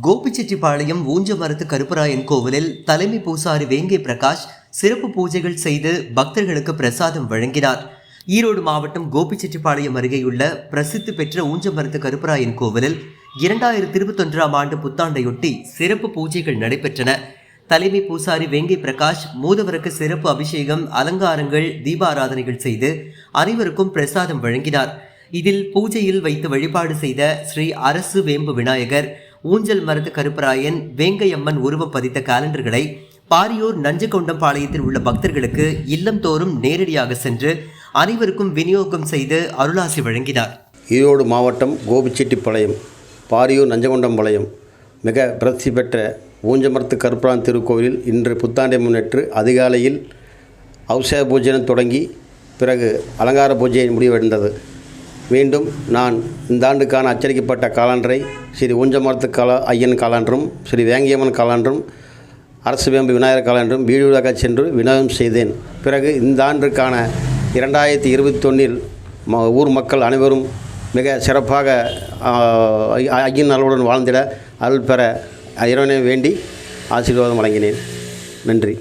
கோபிச்செட்டிப்பாளையம் ஊஞ்சமரத்து கருப்பராயன் கோவிலில் தலைமை பூசாரி வேங்கை பிரகாஷ் சிறப்பு பூஜைகள் செய்து பக்தர்களுக்கு பிரசாதம் வழங்கினார். ஈரோடு மாவட்டம் கோபிச்செட்டிப்பாளையம் அருகேயுள்ள பிரசித்தி பெற்ற ஊஞ்சமரத்து கருப்பராயன் கோவிலில் 2021ஆம் ஆண்டு புத்தாண்டையொட்டி சிறப்பு பூஜைகள் நடைபெற்றன. தலைமை பூசாரி வேங்கை பிரகாஷ் மூதவருக்கு சிறப்பு அபிஷேகம், அலங்காரங்கள், தீபாராதனைகள் செய்து அனைவருக்கும் பிரசாதம் வழங்கினார். இதில் பூஜையில் வைத்து வழிபாடு செய்த ஸ்ரீ அரசு வேம்பு விநாயகர், ஊஞ்சல் மரத்து கருப்பராயன், வேங்கையம்மன் உருவம் பதித்த காலண்டர்களை பாரியூர் நஞ்சகொண்டம்பாளையத்தில் உள்ள பக்தர்களுக்கு இல்லம் தோறும் நேரடியாக சென்று அனைவருக்கும் விநியோகம் செய்து அருளாசி வழங்கினார். ஈரோடு மாவட்டம் கோபிச்செட்டிப்பாளையம் பாரியூர் நஞ்சகொண்டம்பாளையம் மிக பிரசித்தி பெற்ற ஊஞ்சமரத்து கருப்பராயன் திருக்கோவிலில் இன்று புத்தாண்டை முன்னிட்டு அதிகாலையில் அபிஷேக பூஜையுடன் தொடங்கி பிறகு அலங்கார பூஜையை முடிவடைந்தது. மீண்டும் நான் இந்த ஆண்டுக்கான அச்சடிக்கப்பட்ட காலண்டரை ஸ்ரீ ஊஞ்சமரத்து ஐயன் காலண்டரும் ஸ்ரீ வேங்கியம்மன் காலண்டரும் அரசு வேம்பு விநாயகர் காலண்டரும் வீடு வீடாக சென்று விநியோகம் செய்தேன். பிறகு இந்த ஆண்டிற்கான 2021இல் ஊர் மக்கள் அனைவரும் மிக சிறப்பாக ஐயன் நலவுடன் வாழ்ந்திட அருள் பெற இறைவனை வேண்டி ஆசீர்வாதம் வழங்கினேன். நன்றி.